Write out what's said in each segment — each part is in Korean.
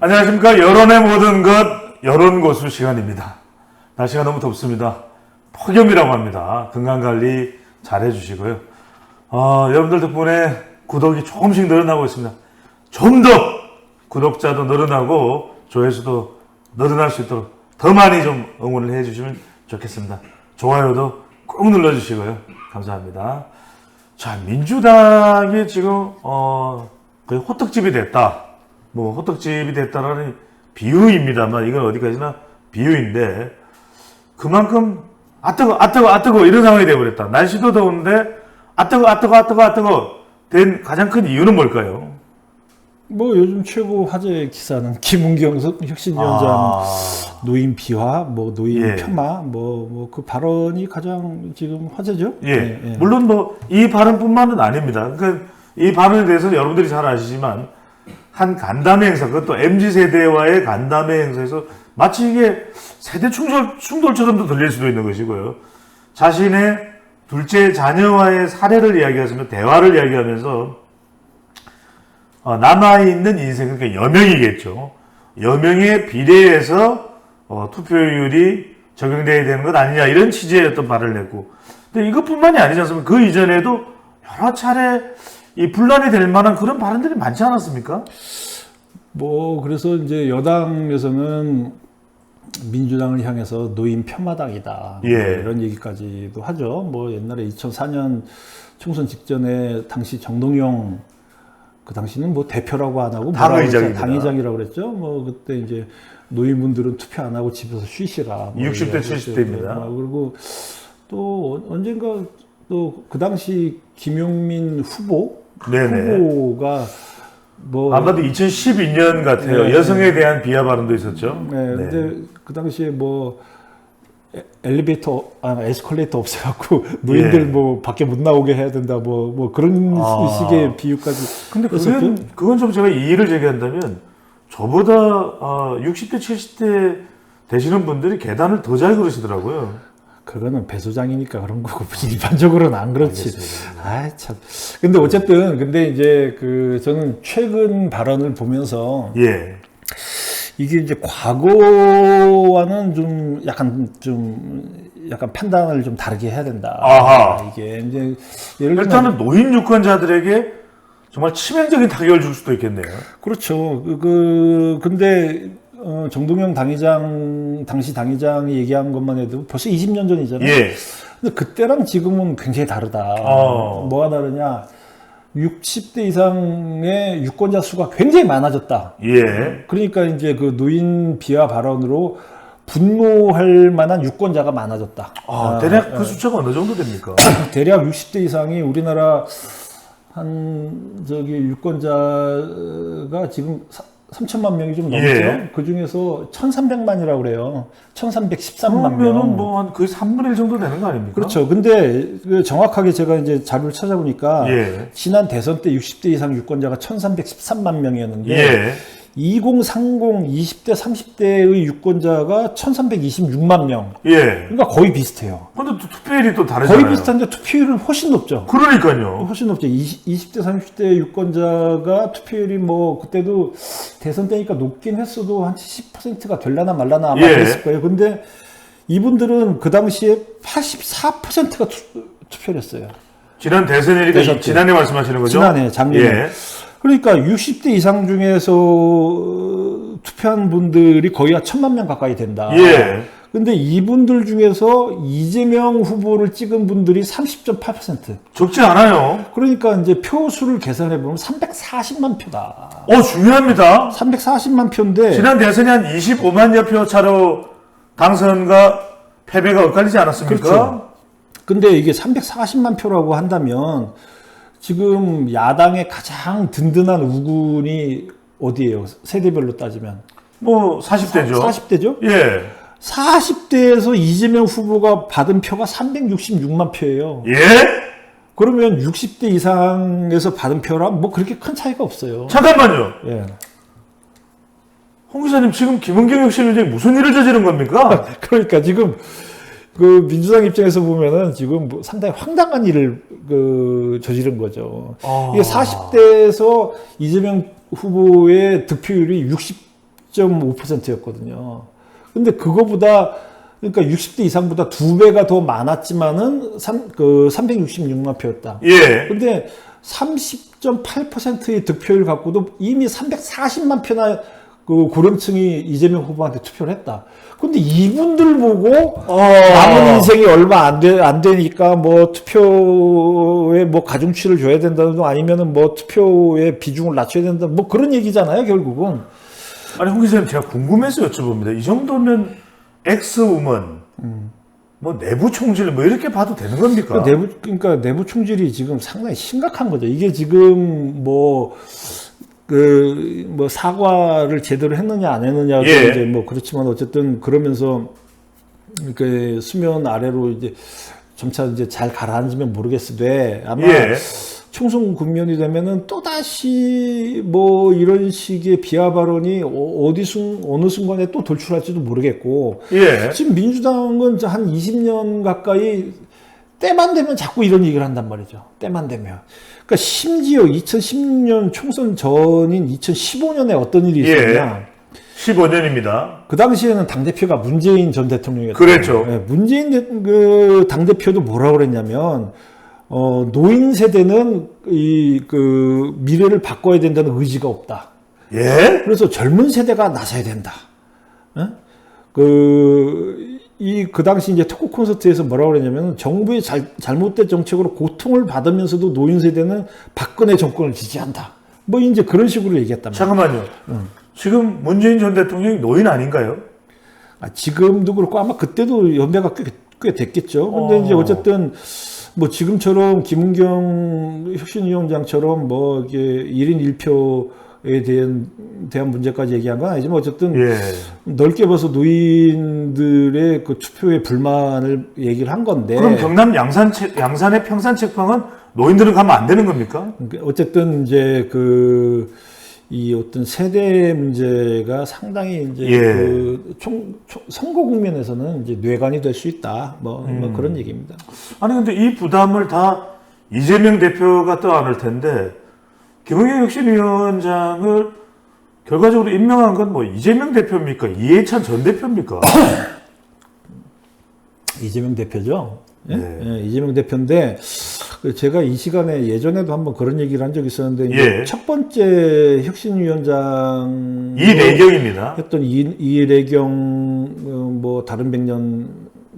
안녕하십니까. 여론의 모든 것, 여론고수 시간입니다. 날씨가 너무 덥습니다. 폭염이라고 합니다. 건강관리 잘 해주시고요. 여러분들 덕분에 구독이 조금씩 늘어나고 있습니다. 좀 더 구독자도 늘어나고 조회수도 늘어날 수 있도록 더 많이 좀 응원을 해주시면 좋겠습니다. 좋아요도 꼭 눌러주시고요. 감사합니다. 자, 민주당이 지금 거의 호떡집이 됐다. 호떡집이 됐다라는 비유입니다만 이건 어디까지나 비유인데 그만큼 뜨거 이런 상황이 되어버렸다. 날씨도 더운데 뜨거 된 가장 큰 이유는 뭘까요? 요즘 최고 화제 기사는 김은경 혁신위원장 노인 비하, 노인 폄하, 그 발언이 가장 지금 화제죠. 물론 이 발언뿐만은 아닙니다. 그러니까 이 발언에 대해서 여러분들이 잘 아시지만 한 간담회 행사, 그것도 MZ세대와의 간담회 행사에서 마치 이게 세대 충돌처럼도 들릴 수도 있는 것이고요. 자신의 둘째 자녀와의 사례를 이야기하면서 대화를 이야기하면서 남아있는 인생, 그러니까 여명이겠죠. 여명에 비례해서 투표율이 적용돼야 되는 것 아니냐 이런 취지의 어떤 발언을 했고, 근데 이것뿐만이 아니지 않습니까? 그 이전에도 여러 차례 이 분란이 될 만한 그런 발언들이 많지 않았습니까? 그래서 이제 여당에서는 민주당을 향해서 노인 폄하당이다. 이런 얘기까지도 하죠. 옛날에 2004년 총선 직전에 당시 정동영 그 당시는 대표라고 안 하고 당의장이라고 그랬죠. 그때 이제 노인분들은 투표 안 하고 집에서 쉬시라. 60대 70대입니다. 그리고 또 언젠가 또 그 당시 김용민 후보가 아마도 2012년 같아요. 여성에 대한 비하 발언도 있었죠. 근데 그 당시에 에스컬레이터 없애갖고 노인들 밖에 못 나오게 해야 된다 그런 식의 비유까지. 근데 그건 좀 제가 이의를 제기한다면 저보다 60대 70대 되시는 분들이 계단을 더 잘 걸으시더라고요. 그거는 배 소장이니까 그런 거고 일반적으로는 안 그렇지. 참. 근데 어쨌든 이제 저는 최근 발언을 보면서 이게 이제 과거와는 좀 약간 판단을 좀 다르게 해야 된다. 이게 이제 일단은 노인 유권자들에게 정말 치명적인 타격을 줄 수도 있겠네요. 그렇죠. 근데 정동영 당시 당의장이 얘기한 것만 해도 벌써 20년 전이잖아요. 근데 그때랑 지금은 굉장히 다르다. 뭐가 다르냐? 60대 이상의 유권자 수가 굉장히 많아졌다. 그러니까 이제 그 노인 비하 발언으로 분노할 만한 유권자가 많아졌다. 대략 그 숫자가 어느 정도 됩니까? 대략 60대 이상이 우리나라 유권자가 지금 3천만 명이 좀 넘죠. 그 중에서 1,300만이라고 그래요. 1,313만 명. 그러면 거의 3분의 1 정도 되는 거 아닙니까? 그렇죠. 근데 정확하게 제가 이제 자료를 찾아보니까 지난 대선 때 60대 이상 유권자가 1,313만 명이었는데 2030, 20대, 30대의 유권자가 1,326만 명. 그러니까 거의 비슷해요. 근데 투표율이 또 다르잖아요. 거의 비슷한데 투표율은 훨씬 높죠. 그러니까요. 훨씬 높죠. 20대, 30대 유권자가 투표율이 투표율이 대선 때니까 높긴 했어도 한 70%가 될라나 말라나 아마 그랬을 거예요. 근데 이분들은 그 당시에 84%가 투표를 했어요. 지난 대선이니까 지난해 말씀하시는 거죠? 작년에. 그러니까 60대 이상 중에서 투표한 분들이 거의 한 1,000만 명 가까이 된다. 근데 이분들 중에서 이재명 후보를 찍은 분들이 30.8%. 적지 않아요. 그러니까 이제 표수를 계산해 보면 340만 표다. 중요합니다. 340만 표인데 지난 대선이 한 25만여 표 차로 당선과 패배가 엇갈리지 않았습니까? 그렇죠. 근데 이게 340만 표라고 한다면 지금 야당의 가장 든든한 우군이 어디예요? 세대별로 따지면 40대죠. 40대죠? 40대에서 이재명 후보가 받은 표가 366만 표예요. 그러면 60대 이상에서 받은 표랑 그렇게 큰 차이가 없어요. 잠깐만요. 홍 기자님, 지금 김은경 혁신위원장이 무슨 일을 저지른 겁니까? 그러니까 지금 그 민주당 입장에서 보면은 지금 상당히 황당한 일을 저지른 거죠. 이게 40대에서 이재명 후보의 득표율이 10.5%였거든요. 근데 그거보다 그러니까 60대 이상보다 2배가 더 많았지만은 366만 표였다. 예. 근데 30.8%의 득표율 갖고도 이미 340만 표나 그 고령층이 이재명 후보한테 투표를 했다. 근데 이분들 보고 남은 인생이 얼마 안 되니까 뭐 투표에 뭐 가중치를 줘야 된다든 아니면은 뭐 투표의 비중을 낮춰야 된다 뭐 그런 얘기잖아요, 결국은. 아니, 홍 기자님, 제가 궁금해서 여쭤봅니다. 이 정도면 엑스우먼, 뭐 내부 총질 뭐 이렇게 봐도 되는 겁니까? 그러니까 내부 총질이 지금 상당히 심각한 거죠. 이게 지금 뭐 사과를 제대로 했느냐 안 했느냐도 예. 이제 뭐 그렇지만 어쨌든 그러면서 이렇게 수면 아래로 이제 점차 이제 잘 가라앉으면 모르겠으되 아마 예. 총선 국면이 되면은 또 다시 뭐 이런 식의 비하 발언이 어느 순간에 또 돌출할지도 모르겠고 예. 지금 민주당은 한 20년 가까이 때만 되면 자꾸 이런 얘기를 한단 말이죠. 때만 되면. 그러니까 심지어 2016년 총선 전인 2015년에 어떤 일이 있었냐. 15년입니다. 그 당시에는 당대표가 문재인 전 대통령이었죠. 그랬죠. 네, 문재인 당대표도 뭐라고 그랬냐면, 노인 세대는 미래를 바꿔야 된다는 의지가 없다. 예? 그래서 젊은 세대가 나서야 된다. 그 당시 이제 토크 콘서트에서 뭐라고 그랬냐면 정부의 잘못된 정책으로 고통을 받으면서도 노인 세대는 박근혜 정권을 지지한다. 뭐 이제 그런 식으로 얘기했단 말이에요. 잠깐만요. 지금 문재인 전 대통령이 노인 아닌가요? 지금도 그렇고 아마 그때도 연배가 꽤 됐겠죠. 근데 이제 어쨌든 뭐 지금처럼 김은경 혁신위원장처럼 뭐 이게 1인 1표에 대한 문제까지 얘기한 건 아니지만 어쨌든 넓게 봐서 노인들의 그 투표에 불만을 얘기를 한 건데. 그럼 경남 양산의 평산책방은 노인들은 가면 안 되는 겁니까? 어쨌든 이제 이 어떤 세대 문제가 상당히 이제 선거 국면에서는 이제 뇌관이 될 수 있다. 뭐 그런 얘기입니다. 아니 근데 이 부담을 다 이재명 대표가 떠안을 텐데 김은경 혁신위원장을 결과적으로 임명한 건 뭐 이재명 대표입니까? 이해찬 전 대표입니까? 이재명 대표죠. 예? 네. 예, 이재명 대표인데 제가 이 시간에 예전에도 한번 그런 얘기를 한 적이 있었는데 이제 첫 번째 혁신위원장 이내경입니다. 했던 이내경 뭐 다른 백년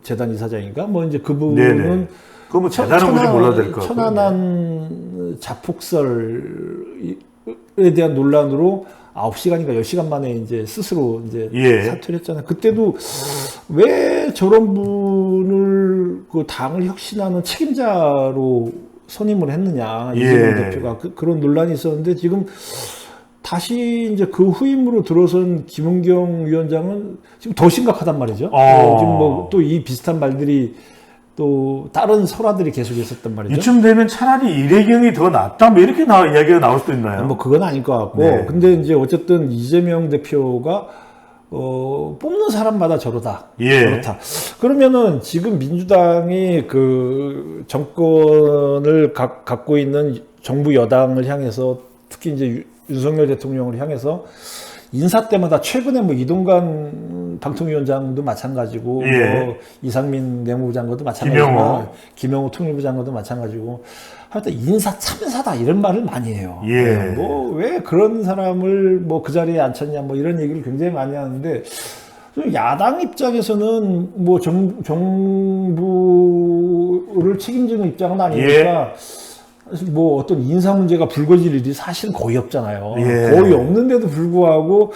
재단 이사장인가 뭐 이제 그분은 그거 뭐 재단은 굳이 몰라도 될 것 같고 천안한 자폭설에 대한 논란으로 9시간인가 10시간 만에 이제 스스로 이제 사퇴를 했잖아요. 그때도 왜 저런 분을 그 당을 혁신하는 책임자로 선임을 했느냐. 이재명 대표가 그런 논란이 있었는데 지금 다시 이제 그 후임으로 들어선 김은경 위원장은 지금 더 심각하단 말이죠. 지금 뭐 또 이 비슷한 말들이 또 다른 설화들이 계속 있었단 말이죠. 이쯤 되면 차라리 이래경이 더 낫다 뭐 이렇게 이야기가 나올 수도 있나요? 뭐 그건 아닐 것 같고 근데 이제 어쨌든 이재명 대표가 뽑는 사람마다 저렇다. 그러면은 지금 민주당이 그 정권을 갖고 있는 정부 여당을 향해서 특히 이제 윤석열 대통령을 향해서 인사 때마다 최근에 뭐 이동관 방통위원장도 마찬가지고 뭐 이상민 내무부 장관도 마찬가지고 김영호 통일부 장관도 마찬가지고 하여튼 인사 참사다 이런 말을 많이 해요. 뭐 왜 그런 사람을 뭐 그 자리에 앉혔냐 뭐 이런 얘기를 굉장히 많이 하는데 야당 입장에서는 뭐 정부를 책임지는 입장은 아니니까 뭐 어떤 인사 문제가 불거질 일이 사실은 거의 없잖아요. 거의 없는데도 불구하고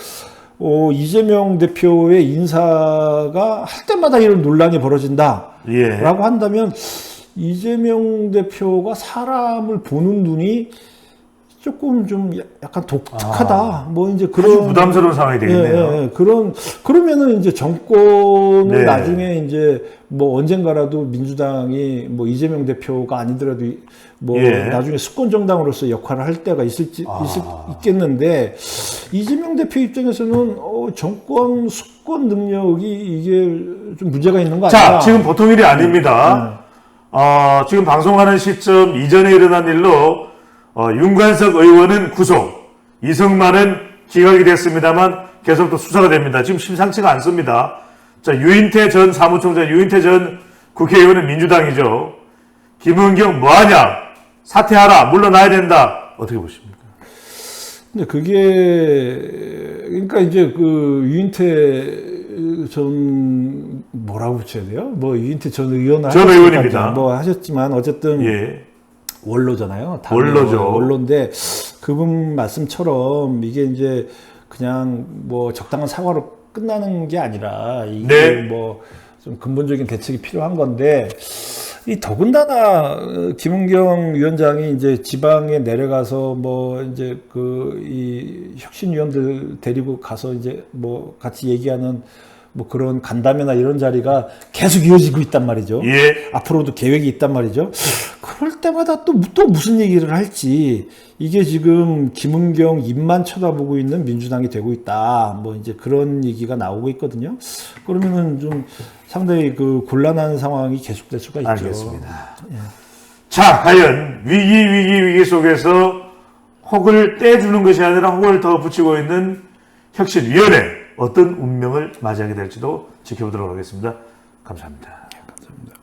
이재명 대표의 인사가 할 때마다 이런 논란이 벌어진다라고 한다면 이재명 대표가 사람을 보는 눈이 조금 좀 약간 독특하다. 뭐 이제 그런 부담스러운 상황이 되겠네요. 그러면은 이제 정권을 나중에 이제 뭐 언젠가라도 민주당이 뭐 이재명 대표가 아니더라도 뭐 나중에 수권 정당으로서 역할을 할 때가 있겠는데 이재명 대표 입장에서는 정권 수권 능력이 이게 좀 문제가 있는 거 아니야? 자, 지금 보통 일이 아닙니다. 지금 방송하는 시점 이전에 일어난 일로 윤관석 의원은 구속, 이승만은 기각이 됐습니다만 계속 또 수사가 됩니다. 지금 심상치가 않습니다. 자, 유인태 전 사무총장, 유인태 전 국회의원은 민주당이죠. 김은경 뭐하냐? 사퇴하라. 물러나야 된다. 어떻게 보십니까? 근데 그게 그러니까 이제 그 유인태 전 뭐라고 붙여야 돼요? 뭐 유인태 전 의원 전 의원입니다. 뭐 하셨지만 어쨌든 예. 원로잖아요. 원로죠. 원로인데 그분 말씀처럼 이게 이제 그냥 뭐 적당한 사과로 끝나는 게 아니라 이게 네. 뭐 좀 근본적인 대책이 필요한 건데 이 더군다나 김은경 위원장이 이제 지방에 내려가서 뭐 이제 그 이 혁신위원들 데리고 가서 이제 뭐 같이 얘기하는 뭐 그런 간담회나 이런 자리가 계속 이어지고 있단 말이죠. 예. 앞으로도 계획이 있단 말이죠. 그럴 때마다 또 무슨 얘기를 할지 이게 지금 김은경 입만 쳐다보고 있는 민주당이 되고 있다. 뭐 이제 그런 얘기가 나오고 있거든요. 그러면은 좀 상당히 그 곤란한 상황이 계속될 수가 있죠. 알겠습니다. 자, 과연 위기 속에서 혹을 떼주는 것이 아니라 혹을 더 붙이고 있는 혁신위원회 어떤 운명을 맞이하게 될지도 지켜보도록 하겠습니다. 감사합니다. 감사합니다.